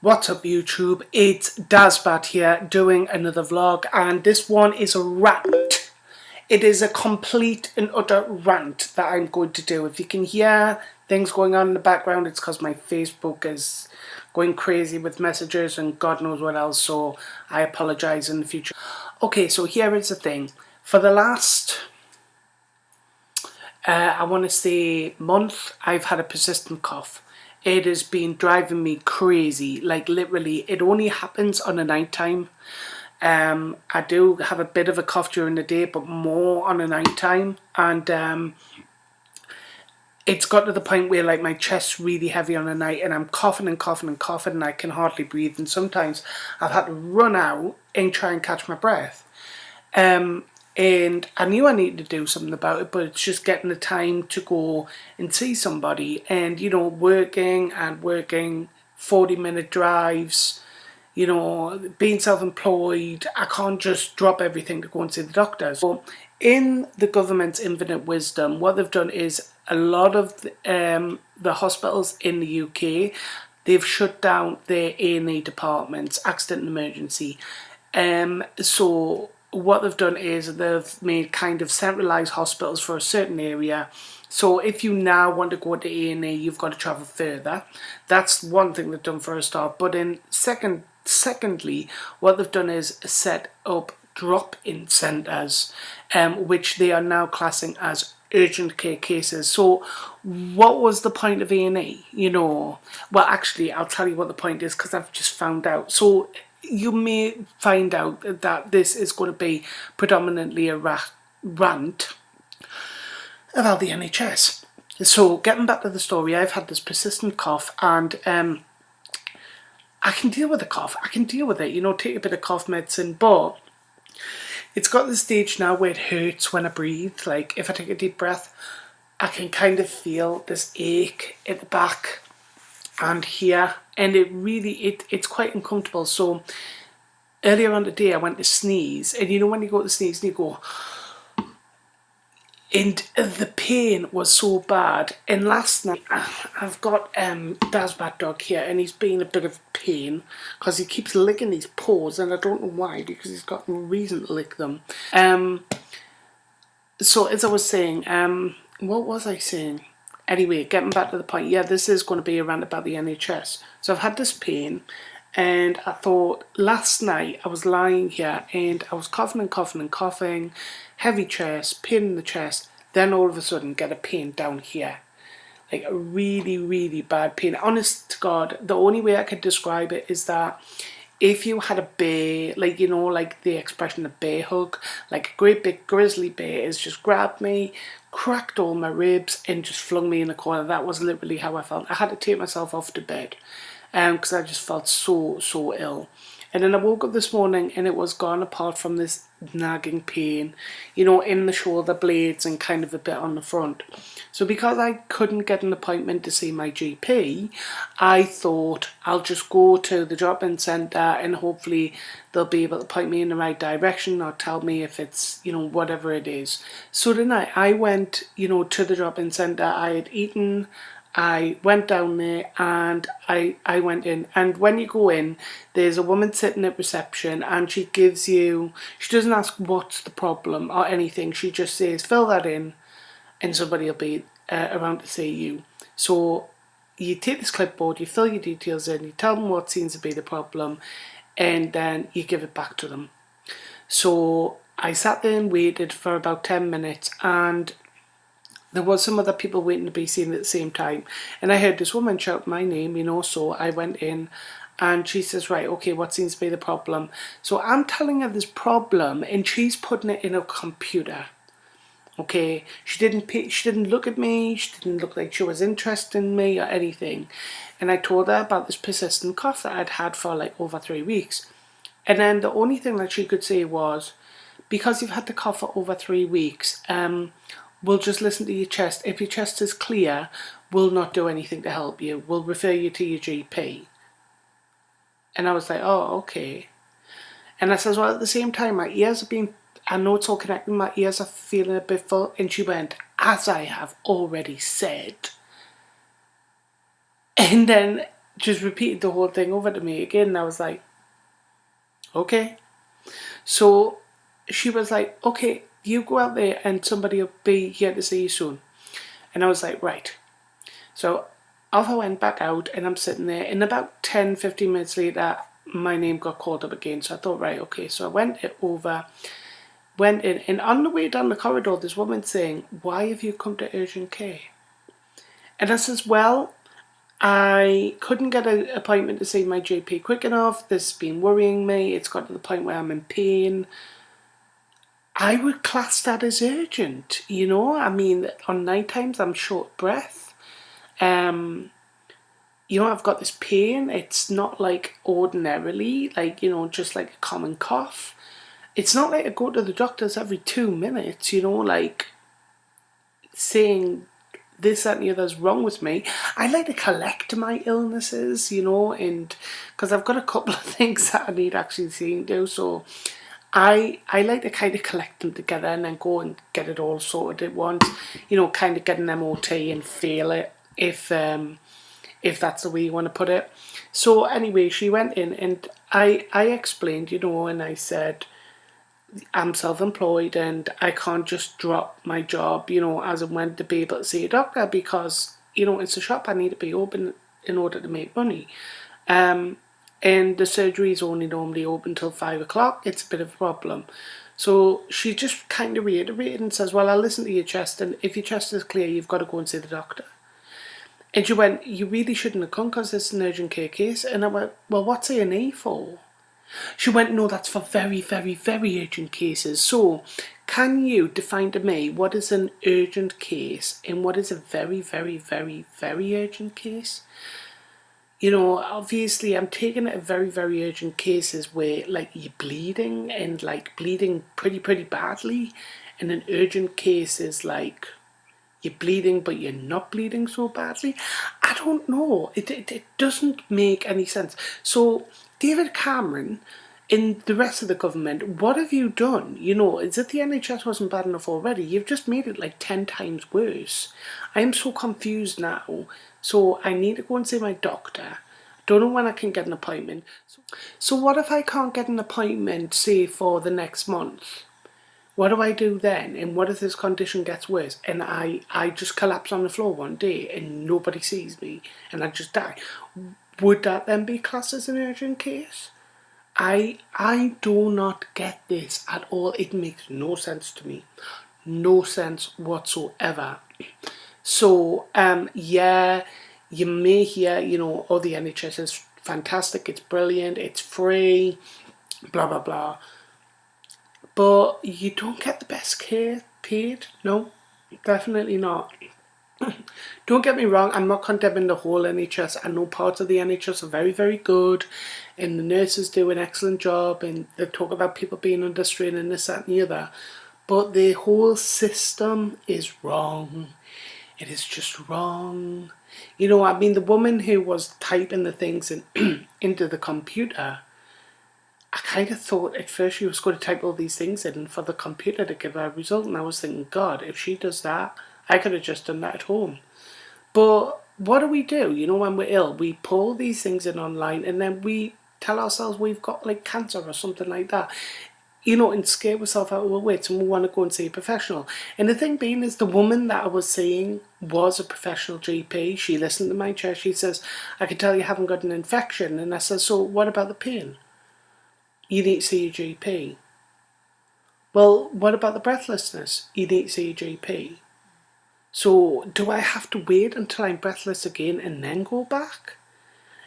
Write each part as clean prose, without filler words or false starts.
What's up YouTube, it's Dazbat here doing another vlog, and this one is a rant. It is a complete and utter rant that I'm going to do. If you can hear things going on in the background, it's because my Facebook is going crazy with messages and God knows what else, so I apologise in the future. Okay, so here is the thing. For the last I want to say month, I've had a persistent cough. It has been driving me crazy, like literally. It only happens on the night time. I do have a bit of a cough during the day, but more on the night time. And it's got to the point where like my chest's really heavy on the night and I'm coughing and coughing and coughing and I can hardly breathe. And sometimes I've had to run out and try and catch my breath. And I knew I needed to do something about it, but it's just getting the time to go and see somebody. And, you know, working 40-minute drives, you know, being self-employed, I can't just drop everything to go and see the doctors. So in the government's infinite wisdom, what they've done is a lot of the hospitals in the UK, they've shut down their A&E departments, accident and emergency. So what they've done is they've made kind of centralised hospitals for a certain area. So if you now want to go to A&E, you've got to travel further. That's one thing they've done for a start. But in secondly, what they've done is set up drop-in centres, which they are now classing as urgent care cases. So what was the point of A&E? You know, well, actually, I'll tell you what the point is because I've just found out. So you may find out that this is going to be predominantly a rant about the NHS. So getting back to the story, I've had this persistent cough and I can deal with the cough. I can deal with it, you know, take a bit of cough medicine, but it's got to the stage now where it hurts when I breathe. Like if I take a deep breath, I can kind of feel this ache at the back and here, and it really it's quite uncomfortable. So earlier on today I went to sneeze, and you know when you go to sneeze and you go, and the pain was so bad. And last night I've got Dazbat dog here, and he's been a bit of a pain because he keeps licking his paws, and I don't know why, because he's got no reason to lick them. So as I was saying, what was I saying? Anyway, getting back to the point, yeah, this is going to be a rant about the NHS. So I've had this pain, and I thought last night I was lying here and I was coughing and coughing and coughing, heavy chest, pain in the chest, then all of a sudden get a pain down here. Like a really, really bad pain. Honest to God, the only way I could describe it is that if you had a bear, like, you know, like the expression a bear hug, like a great big grizzly bear has just grabbed me, cracked all my ribs and just flung me in the corner. That was literally how I felt. I had to take myself off to bed because I just felt so ill. And then I woke up this morning and it was gone, apart from this nagging pain, you know, in the shoulder blades and kind of a bit on the front. So because I couldn't get an appointment to see my GP, I thought I'll just go to the drop-in centre and hopefully they'll be able to point me in the right direction or tell me if it's, you know, whatever it is. So tonight I went, you know, to the drop-in centre. I had eaten, I went down there and I went in, and when you go in, there's a woman sitting at reception and she gives you, she doesn't ask what's the problem or anything, she just says fill that in and somebody will be around to see you. So you take this clipboard, you fill your details in, you tell them what seems to be the problem, and then you give it back to them. So I sat there and waited for about 10 minutes, and there was some other people waiting to be seen at the same time, and I heard this woman shout my name, you know, so I went in and she says, right, okay, what seems to be the problem? So I'm telling her this problem and she's putting it in a computer. Okay, she didn't look at me, she didn't look like she was interested in me or anything. And I told her about this persistent cough that I'd had for like over 3 weeks. And then the only thing that she could say was, because you've had the cough for over 3 weeks, we'll just listen to your chest. If your chest is clear, we'll not do anything to help you. We'll refer you to your GP. And I was like, oh, okay. And I says, well, at the same time, my ears have been, I know it's all connected, my ears are feeling a bit full. And she went, as I have already said. And then just repeated the whole thing over to me again, and I was like, okay. So she was like, okay, you go out there and somebody will be here to see you soon. And I was like, right. So off I went back out, and I'm sitting there, and about 10-15 minutes later my name got called up again. So I thought, right, okay. So I went in, and on the way down the corridor this woman saying, why have you come to urgent care? And I says, well, I couldn't get an appointment to see my GP quick enough. This has been worrying me. It's got to the point where I'm in pain. I would class that as urgent, you know. I mean, on night times I'm short of breath. You know, I've got this pain. It's not like ordinarily, like, you know, just like a common cough. It's not like I go to the doctors every 2 minutes, you know, like saying this, that, and the other's wrong with me. I like to collect my illnesses, you know, and because I've got a couple of things that I need actually seeing to, so I like to kind of collect them together and then go and get it all sorted at once, you know, kind of get an MOT and feel it if that's the way you want to put it. So anyway, she went in, and I explained, you know, and I said, I'm self-employed and I can't just drop my job, you know, as and when to be able to see a doctor, because, you know, it's a shop, I need to be open in order to make money. And the surgery is only normally open till 5 o'clock. It's a bit of a problem. So she just kind of reiterated and says, well, I'll listen to your chest, and if your chest is clear, you've got to go and see the doctor. And she went, you really shouldn't have come because it's an urgent care case. And I went, well, what's A&E for? She went, no, that's for very, very, very urgent cases. So can you define to me what is an urgent case and what is a very, very, very, very urgent case? You know, obviously I'm taking it at very, very urgent cases where like you're bleeding and like bleeding pretty, pretty badly. And an urgent case is like you're bleeding but you're not bleeding so badly. I don't know. It doesn't make any sense. So David Cameron and the rest of the government, what have you done? You know, is it the NHS wasn't bad enough already? You've just made it like 10 times worse. I am so confused now. So I need to go and see my doctor. Don't know when I can get an appointment. So what if I can't get an appointment, say, for the next month? What do I do then? And what if this condition gets worse and I just collapse on the floor one day and nobody sees me and I just die? Would that then be classed as an urgent case? I do not get this at all. It makes no sense to me. No sense whatsoever. So, yeah, you may hear, you know, oh, the NHS is fantastic, it's brilliant, it's free, blah, blah, blah. But you don't get the best care paid. No, definitely not. Don't get me wrong, I'm not condemning the whole NHS. I know parts of the NHS are very, very good and the nurses do an excellent job and they talk about people being under strain and this, that and the other. But the whole system is wrong. It is just wrong. You know, I mean, the woman who was typing the things into the computer, I kind of thought at first she was going to type all these things in for the computer to give her a result, and I was thinking, God, if she does that, I could have just done that at home. But what do? You know, when we're ill, we pull these things in online and then we tell ourselves we've got like cancer or something like that, you know, and scare ourselves out of our wits, and we want to go and see a professional. And the thing being is, the woman that I was seeing was a professional GP. She listened to my chest. She says, I can tell you haven't got an infection. And I said, so what about the pain? You need to see your GP. Well, what about the breathlessness? You need to see your GP. So do I have to wait until I'm breathless again and then go back?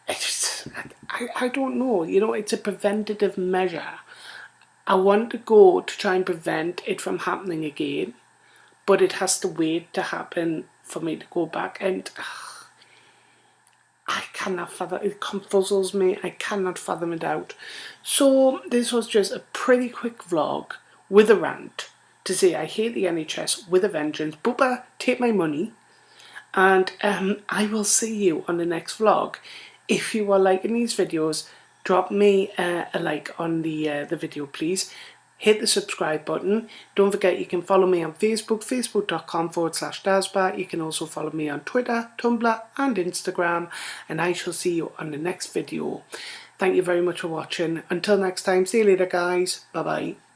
I don't know. You know, it's a preventative measure. I want to go to try and prevent it from happening again, but it has to wait to happen for me to go back. And I cannot fathom it. It confuzzles me. I cannot fathom it out. So this was just a pretty quick vlog with a rant to say I hate the NHS with a vengeance. Booba, take my money. And I will see you on the next vlog. If you are liking these videos, drop me a like on the video, please. hit the subscribe button. Don't forget you can follow me on Facebook, facebook.com/Dasba. You can also follow me on Twitter, Tumblr and Instagram, and I shall see you on the next video. Thank you very much for watching. Until next time, see you later guys. Bye bye.